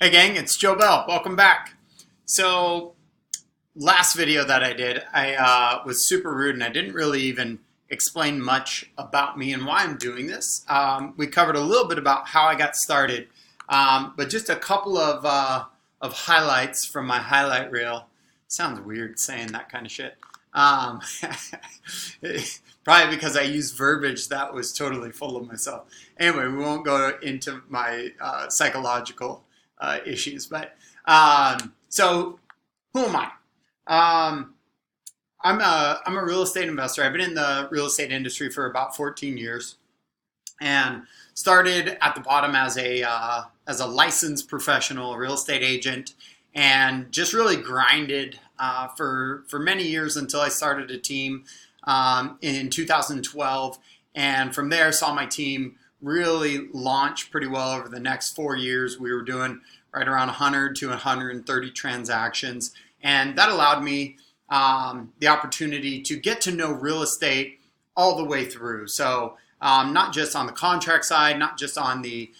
Hey gang, it's Joe Bell. Welcome back. So last video that I did, I was super rude and I didn't really even explain much about me and why I'm doing this. We covered a little bit about how I got started, but just a couple of highlights from my highlight reel. Sounds weird saying that kind of shit. Um, Probably because I used verbiage that was totally full of myself. Anyway, we won't go into my psychological issues. But so who am I? I'm a real estate investor. I've been in the real estate industry for about 14 years, and started at the bottom as a licensed professional real estate agent, and just really grinded for many years until I started a team in 2012, and from there saw my team really launch pretty well over the next 4 years. We were doing right around 100 to 130 transactions, and that allowed me the opportunity to get to know real estate all the way through. So not just on the contract side, not just on the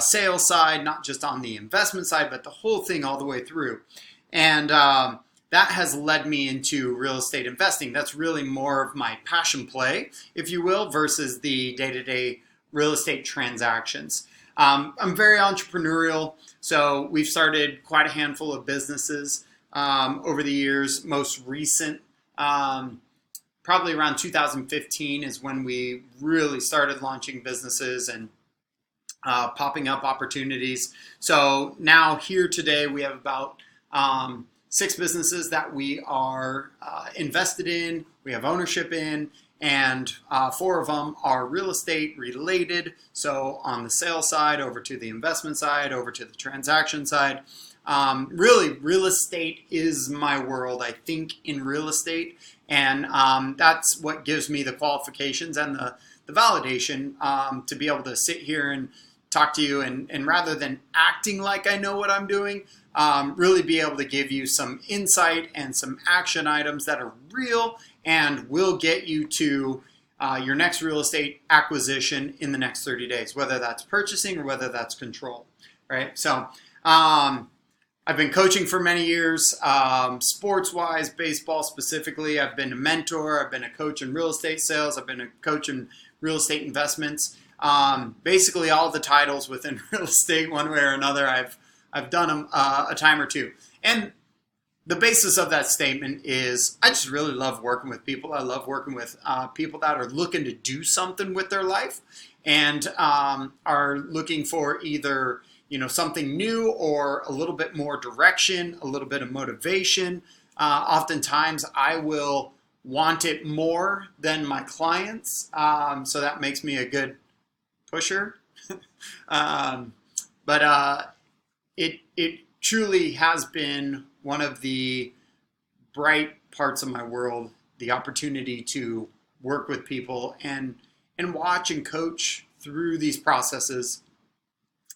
sales side, not just on the investment side, but the whole thing all the way through. And that has led me into real estate investing. That's really more of my passion play, if you will, versus the day-to-day real estate transactions. I'm very entrepreneurial, so we've started quite a handful of businesses over the years. Most recent, probably around 2015 is when we really started launching businesses and popping up opportunities. So now here today we have about 6 businesses that we are invested in, we have ownership in, and 4 of them are real estate related. So on the sales side, over to the investment side, over to the transaction side. Really, real estate is my world. I think in real estate, and that's what gives me the qualifications and the validation to be able to sit here and talk to you, and rather than acting like I know what I'm doing, really be able to give you some insight and some action items that are real and will get you to your next real estate acquisition in the next 30 days, whether that's purchasing or whether that's control, right? So I've been coaching for many years, sports-wise, baseball specifically. I've been a mentor. I've been a coach in real estate sales. I've been a coach in real estate investments. Basically all the titles within real estate, one way or another, I've done them a time or two. And the basis of that statement is I just really love working with people. I love working with people that are looking to do something with their life and are looking for either something new or a little bit more direction, a little bit of motivation. Oftentimes I will want it more than my clients, so that makes me a good pusher. But it truly has been one of the bright parts of my world, the opportunity to work with people and watch and coach through these processes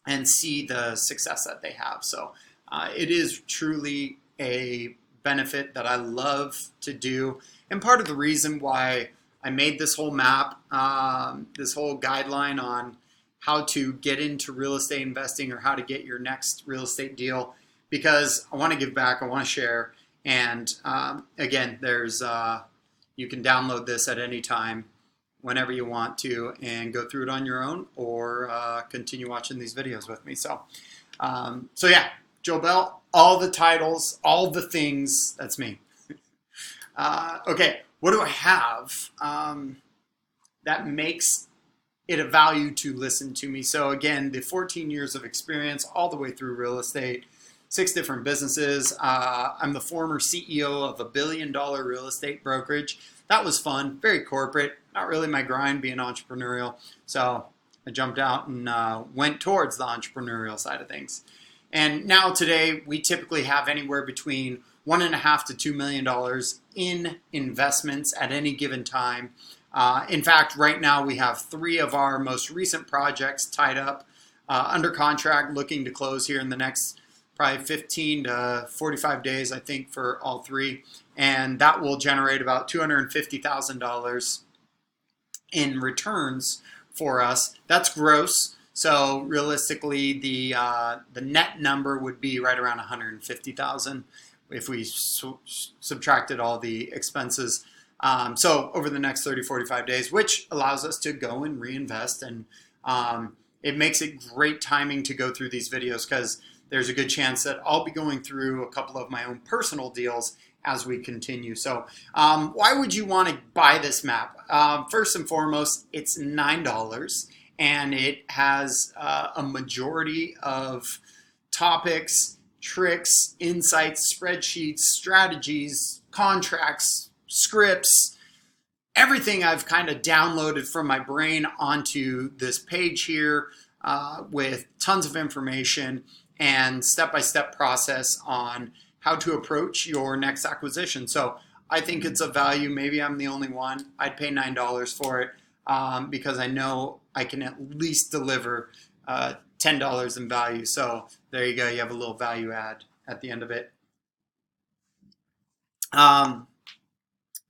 and see the success that they have. So it is truly a benefit that I love to do. And part of the reason why I made this whole map, this whole guideline on how to get into real estate investing or how to get your next real estate deal, because I want to give back, I want to share. And again, there's you can download this at any time, whenever you want to, and go through it on your own, or continue watching these videos with me. So yeah, Joe Bell, all the titles, all the things, that's me. Okay, what do I have that makes it a value to listen to me? So again, the 14 years of experience all the way through real estate, 6 different businesses. I'm the former CEO of $1 billion real estate brokerage. That was fun, very corporate, not really my grind being entrepreneurial. So I jumped out and went towards the entrepreneurial side of things. And now today we typically have anywhere between $1.5 to $2 million in investments at any given time. In fact, right now we have 3 of our most recent projects tied up, under contract, looking to close here in the next probably 15 to 45 days, I think, for all 3. And that will generate about $250,000 in returns for us. That's gross. So realistically, the net number would be right around 150,000 if we subtracted all the expenses. So over the next 30, 45 days, which allows us to go and reinvest. And it makes it great timing to go through these videos because there's a good chance that I'll be going through a couple of my own personal deals as we continue. So why would you want to buy this map? First and foremost, it's $9 and it has a majority of topics, tricks, insights, spreadsheets, strategies, contracts, scripts, everything I've kind of downloaded from my brain onto this page here with tons of information and step-by-step process on how to approach your next acquisition. So I think it's a value. Maybe I'm the only one. I'd pay $9 for it because I know I can at least deliver $10 in value. So there you go. You have a little value add at the end of it.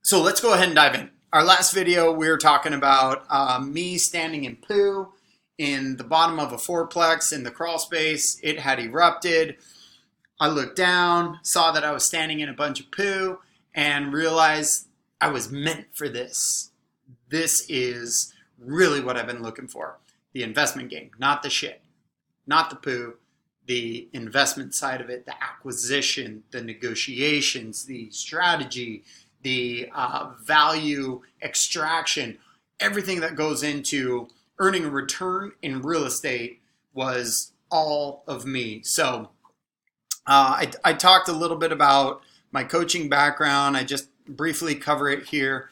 So let's go ahead and dive in. Our last video, we were talking about me standing in poo in the bottom of a fourplex in the crawl space. It had erupted. I looked down, saw that I was standing in a bunch of poo, and realized I was meant for this. This is really what I've been looking for. The investment game, not the shit, not the poo, the investment side of it, the acquisition, the negotiations, the strategy, the value extraction, everything that goes into earning a return in real estate was all of me. So I talked a little bit about my coaching background. I just briefly cover it here.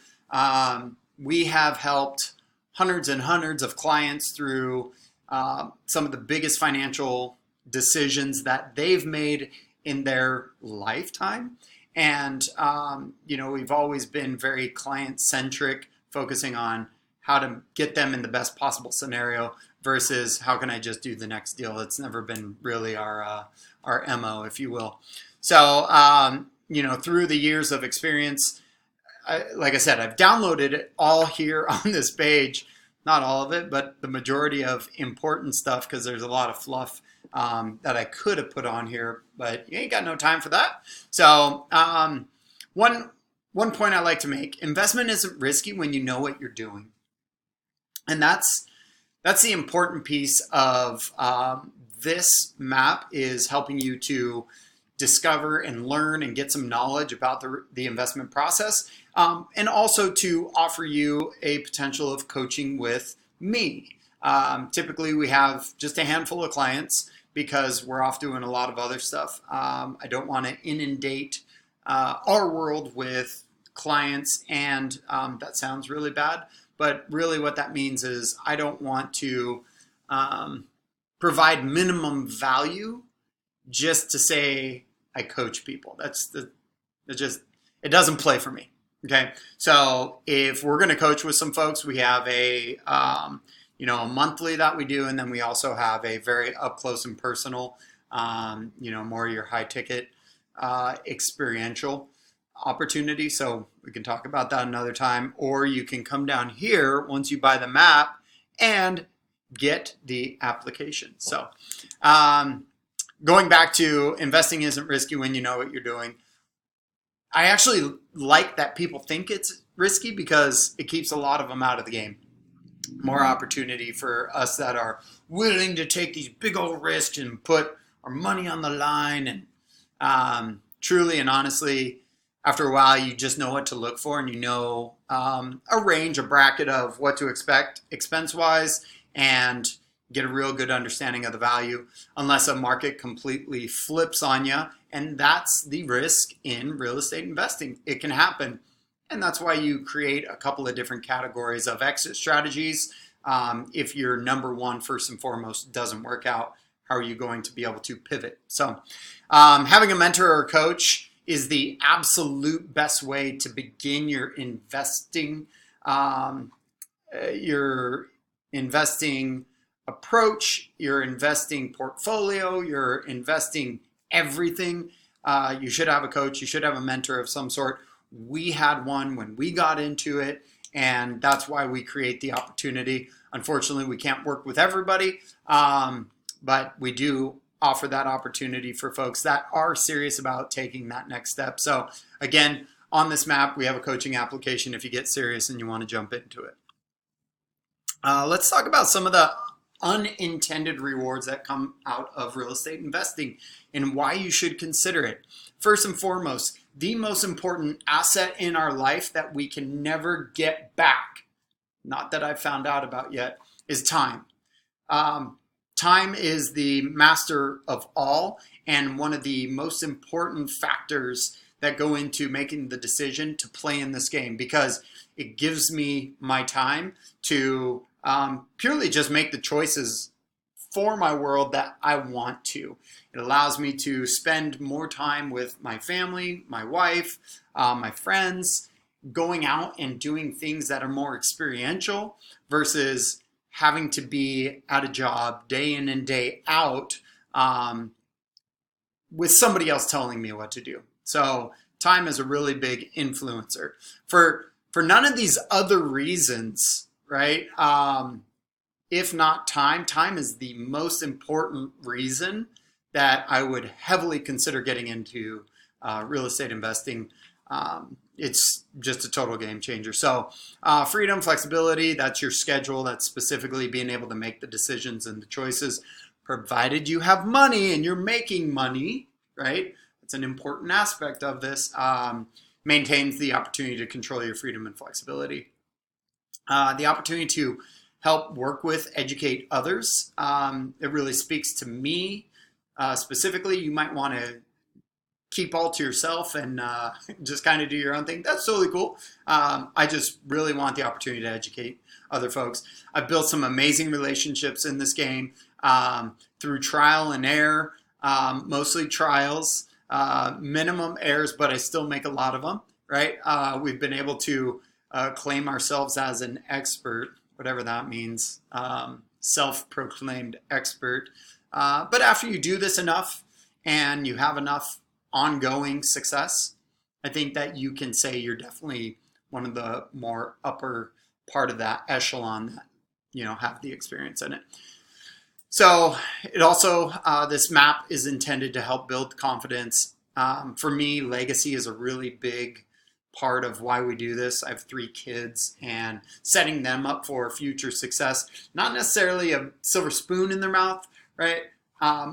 We have helped hundreds and hundreds of clients through some of the biggest financial decisions that they've made in their lifetime. And, we've always been very client-centric, focusing on how to get them in the best possible scenario versus how can I just do the next deal. It's never been really our MO, if you will. So, through the years of experience, like I said, I've downloaded it all here on this page. Not all of it, but the majority of important stuff because there's a lot of fluff that I could have put on here, but you ain't got no time for that. So one point I like to make, investment isn't risky when you know what you're doing. And that's the important piece of this map, is helping you to discover and learn and get some knowledge about the investment process, and also to offer you a potential of coaching with me. Typically, we have just a handful of clients because we're off doing a lot of other stuff. I don't want to inundate our world with clients, and that sounds really bad, but really what that means is I don't want to provide minimum value just to say I coach people. It doesn't play for me. Okay, so if we're going to coach with some folks, we have a monthly that we do, and then we also have a very up close and personal, more your high ticket experiential opportunity. So we can talk about that another time, or you can come down here once you buy the map and get the application. So going back to investing isn't risky when you know what you're doing. I actually like that people think it's risky because it keeps a lot of them out of the game. More opportunity for us that are willing to take these big old risks and put our money on the line. And truly and honestly, after a while, you just know what to look for, and you know a range, a bracket of what to expect expense-wise, and get a real good understanding of the value, unless a market completely flips on you. And that's the risk in real estate investing. It can happen. And that's why you create a couple of different categories of exit strategies. If your number one, first and foremost, doesn't work out, how are you going to be able to pivot? So having a mentor or coach is the absolute best way to begin your investing approach, your investing portfolio, your investing everything. You should have a coach. You should have a mentor of some sort. We had one when we got into it, And that's why we create the opportunity. Unfortunately, we can't work with everybody, but we do offer that opportunity for folks that are serious about taking that next step. So again, on this map, we have a coaching application if you get serious and you want to jump into it. Let's talk about some of the unintended rewards that come out of real estate investing and why you should consider it. First and foremost, the most important asset in our life that we can never get back, not that I've found out about yet, is time. Time is the master of all and one of the most important factors that go into making the decision to play in this game, because it gives me my time to purely just make the choices for my world that I want to. It allows me to spend more time with my family, my wife, my friends, going out and doing things that are more experiential versus having to be at a job day in and day out with somebody else telling me what to do. So time is a really big influencer. For none of these other reasons, right? If not time, time is the most important reason that I would heavily consider getting into real estate investing. It's just a total game changer. So freedom, flexibility, that's your schedule. That's specifically being able to make the decisions and the choices, provided you have money and you're making money, right? It's an important aspect of this. Maintains the opportunity to control your freedom and flexibility. The opportunity to help work with, educate others. It really speaks to me specifically. You might want to keep all to yourself and just kind of do your own thing. That's totally cool. I just really want the opportunity to educate other folks. I've built some amazing relationships in this game through trial and error, mostly trials, minimum errors, but I still make a lot of them, right? We've been able to claim ourselves as an expert, whatever that means, self-proclaimed expert. But after you do this enough and you have enough ongoing success, I think that you can say you're definitely one of the more upper part of that echelon that, have the experience in it. So it also, this map is intended to help build confidence. For me, legacy is a really big part of why we do this. I have 3 kids, and setting them up for future success, not necessarily a silver spoon in their mouth, right?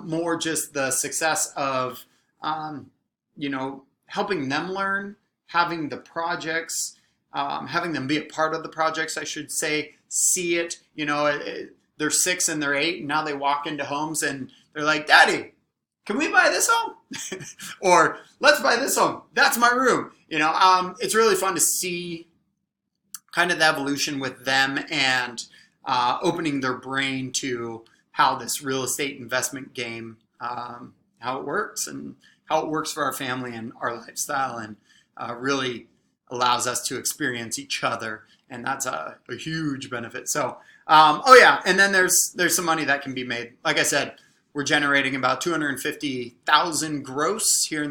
More just the success of, helping them learn, having the projects, having them be a part of the projects, I should say, see it, they're 6 and they're 8, and now they walk into homes and they're like, Daddy, can we buy this home? Or let's buy this home. That's my room. It's really fun to see kind of the evolution with them and opening their brain to how this real estate investment game, how it works and how it works for our family and our lifestyle, and really allows us to experience each other. And that's a huge benefit. So, and then there's some money that can be made. Like I said, we're generating about $250,000 gross here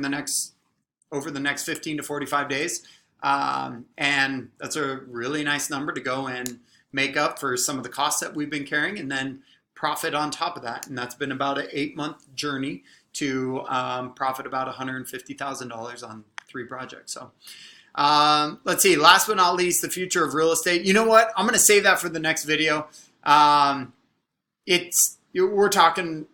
over the next 15 to 45 days. And that's a really nice number to go and make up for some of the costs that we've been carrying, and then profit on top of that. And that's been about an 8-month journey to profit about $150,000 on 3 projects. So let's see, last but not least, the future of real estate. You know what? I'm going to save that for the next video. We're talking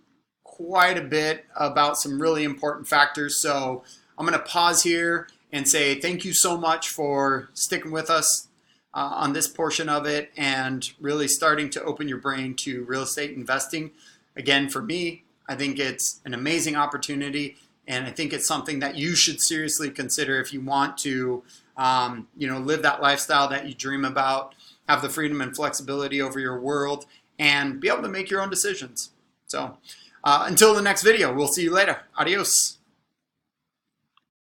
quite a bit about some really important factors. So I'm going to pause here and say thank you so much for sticking with us on this portion of it and really starting to open your brain to real estate investing. Again, for me, I think it's an amazing opportunity, and I think it's something that you should seriously consider if you want to live that lifestyle that you dream about, have the freedom and flexibility over your world, and be able to make your own decisions. So until the next video, we'll see you later. Adios.